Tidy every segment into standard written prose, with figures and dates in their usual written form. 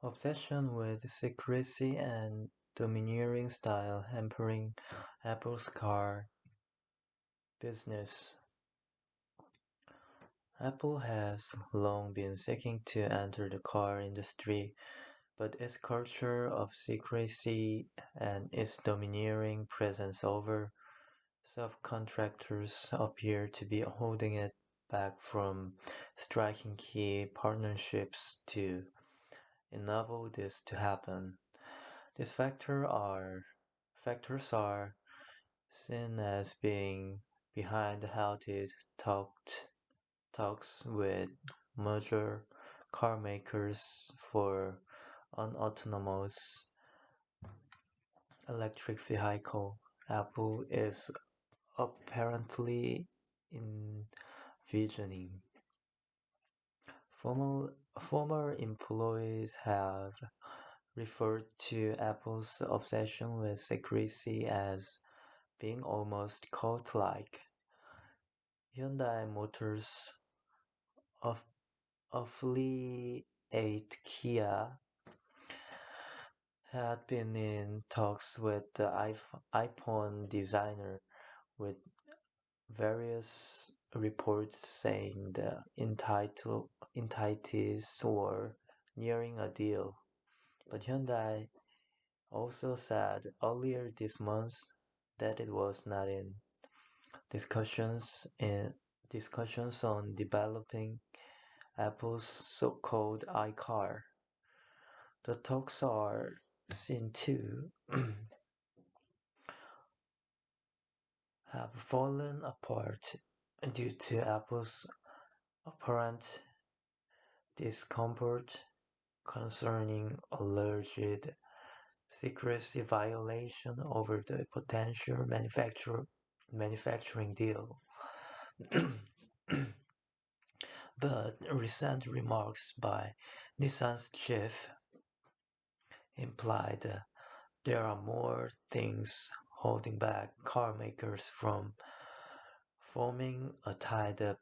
Obsession with secrecy and domineering style hampering Apple's car business. Apple has long been seeking to enter the car industry, but its culture of secrecy and its domineering presence over subcontractors appear to be holding it back from striking key partnerships to enable this to happen. These factors are seen as being behind the halted talks with major car makers for an autonomous electric vehicle. Apple is apparently envisioning. Former employees have referred to Apple's obsession with secrecy as being almost cult-like. Hyundai Motors of affiliate Kia had been in talks with the iPhone designer, with various reports saying the entities were nearing a deal. But Hyundai also said earlier this month that it was not in discussions on developing Apple's so-called iCar. The talks are seen to have fallen apart due to Apple's apparent discomfort concerning alleged secrecy violation over the potential manufacturing deal. But recent remarks by Nissan's chief implied there are more things holding back car makers from forming a tie-up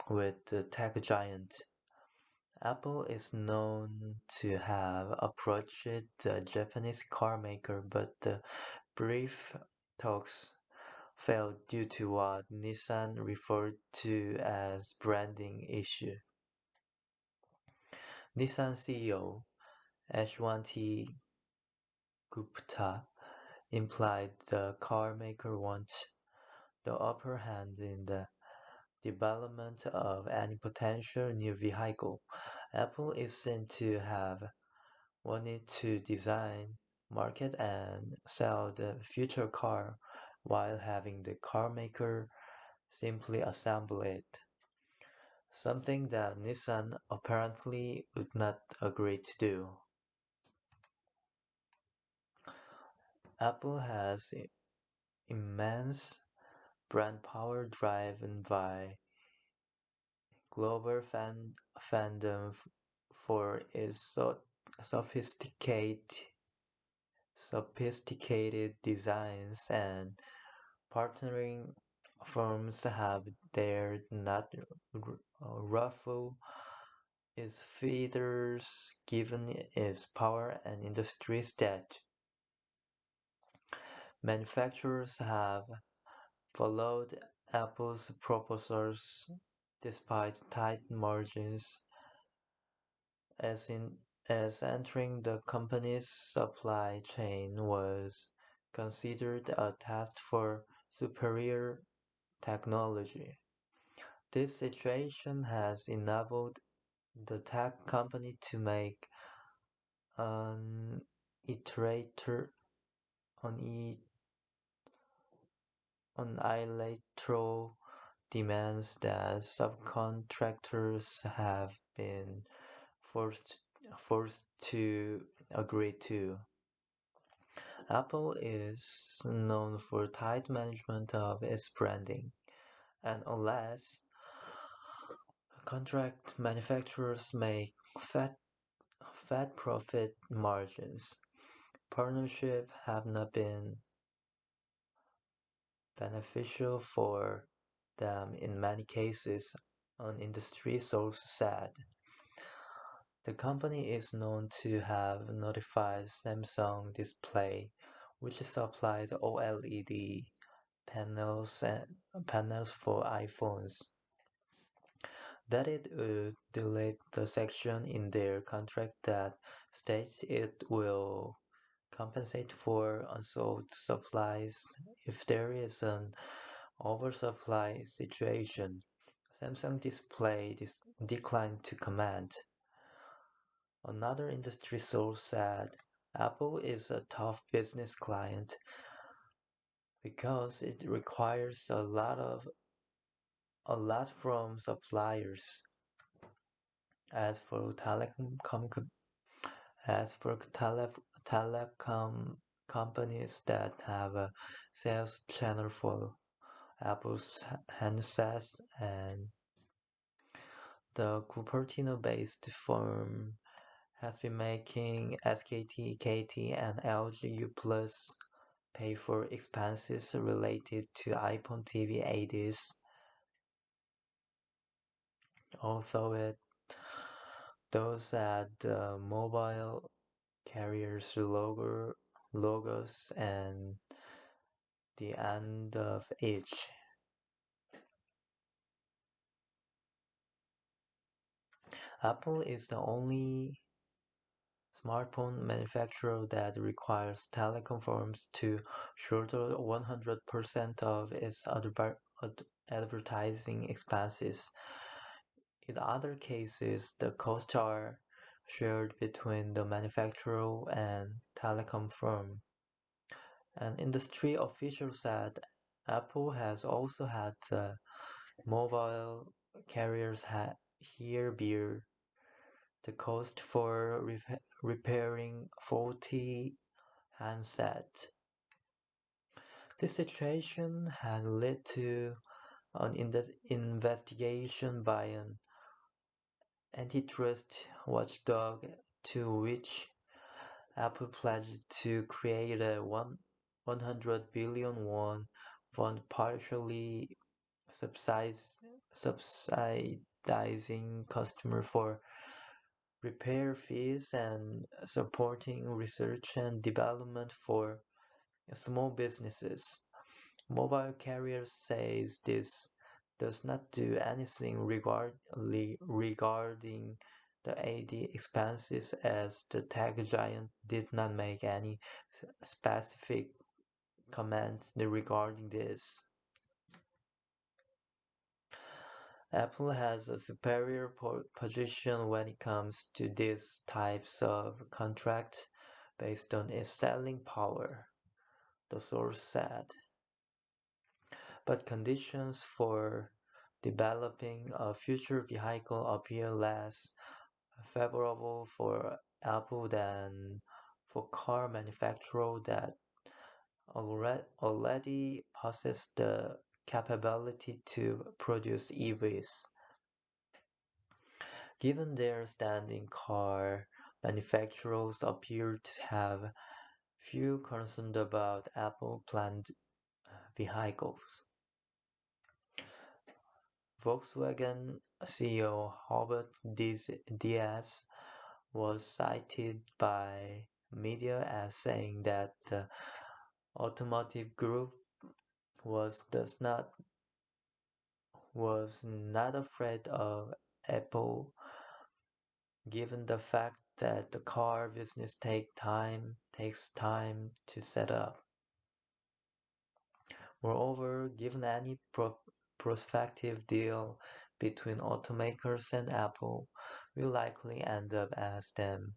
with the tech giant. Apple is known to have approached the Japanese car maker, but the brief talks failed due to what Nissan referred to as branding issue. Nissan CEO Ashwanti Gupta implied the car maker wants the upper hand in the development of any potential new vehicle. Apple is seen to have wanted to design, market and sell the future car while having the car maker simply assemble it, something that Nissan apparently would not agree to do. Apple has immense brand power driven by global fandom for its sophisticated designs, and partnering firms have dared not ruffle its feathers given its power and industry state. Manufacturers have followed Apple's proposals despite tight margins, as entering the company's supply chain was considered a test for superior technology. This situation has enabled the tech company to make an iterator unilateral demands that subcontractors have been forced forced to agree to. Apple is known for tight management of its branding, and unless contract manufacturers make fat profit margins, partnerships have not been beneficial for them in many cases, an industry source said. The company is known to have notified Samsung Display, which supplied OLED panels for iPhones, that it would delete the section in their contract that states it will compensate for unsold supplies if there is an oversupply situation. Samsung Display declined to comment. Another industry source said Apple is a tough business client because it requires a lot from suppliers. As for telecom companies that have a sales channel for Apple's handsets, and the Cupertino-based firm has been making SKT, KT, and LG U Plus pay for expenses related to iPhone TV ads, although it does add the mobile carrier's logos and the end of each. Apple is the only smartphone manufacturer that requires telecom firms to shoulder 100% of its advertising expenses. In other cases, the costs are shared between the manufacturer and telecom firm. An industry official said Apple has also had the mobile carriers here bear the cost for repairing faulty handsets. This situation had led to an investigation by an antitrust watchdog, to which Apple pledged to create a 100 billion won fund partially subsidizing customer for repair fees and supporting research and development for small businesses. Mobile carriers says this does not do anything regarding the AD expenses, as the tech giant did not make any specific comments regarding this. Apple has a superior position when it comes to these types of contracts based on its selling power, the source said. But conditions for developing a future vehicle appear less favorable for Apple than for car manufacturers that already possess the capability to produce EVs. Given their standing, car manufacturers appear to have few concerns about Apple planned vehicles. Volkswagen CEO Herbert Diess was cited by media as saying that the automotive group was not afraid of Apple, given the fact that the car business takes time to set up. Moreover, given any prospective deal between automakers and Apple will likely end up as them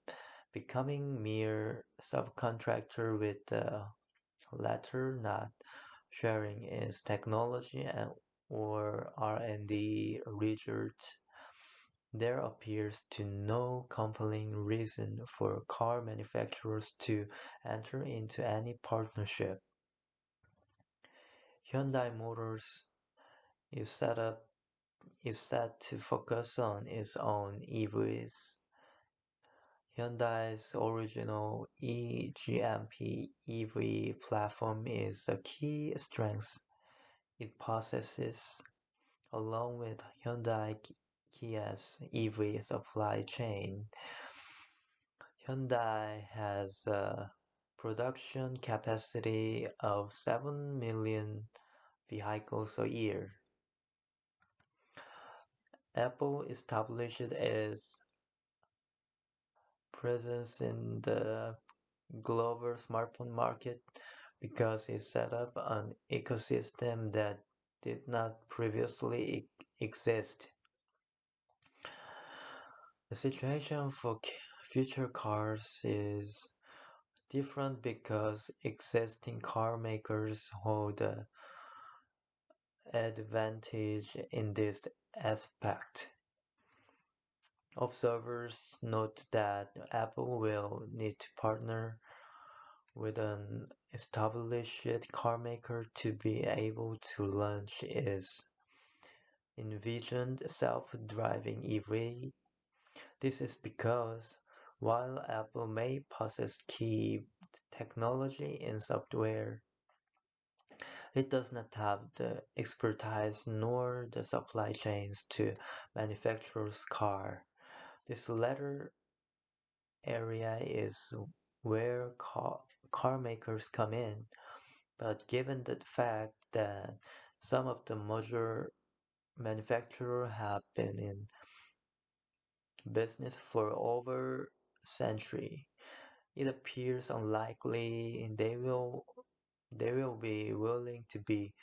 becoming mere subcontractor, with the latter not sharing its technology or R&D research. There appears to no compelling reason for car manufacturers to enter into any partnership. Hyundai Motors is set to focus on its own EVs. Hyundai's original eGMP EV platform is a key strength it possesses, along with Hyundai Kia's EV supply chain. Hyundai has a production capacity of 7 million vehicles a year. Apple established its presence in the global smartphone market because it set up an ecosystem that did not previously exist. The situation for future cars is different because existing car makers hold an advantage in this aspect. Observers note that Apple will need to partner with an established carmaker to be able to launch its envisioned self-driving EV. This is because while Apple may possess key technology and software, it does not have the expertise nor the supply chains to manufacture car. This latter area is where car makers come in. But given the fact that some of the major manufacturers have been in business for over a century, it appears unlikely they will be willing to be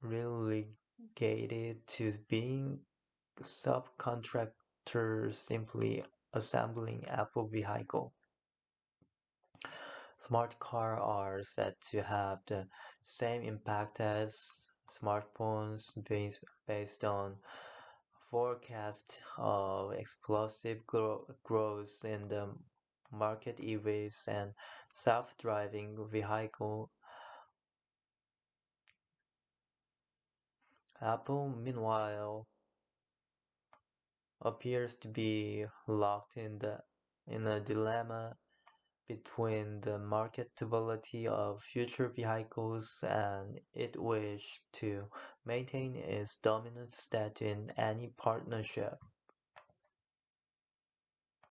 relegated to being subcontractors simply assembling Apple vehicle. Smart cars are said to have the same impact as smartphones based on forecast of explosive growth in the market EVs and self-driving vehicle. Apple, meanwhile, appears to be locked in a dilemma between the marketability of future vehicles and its wish to maintain its dominant status in any partnership.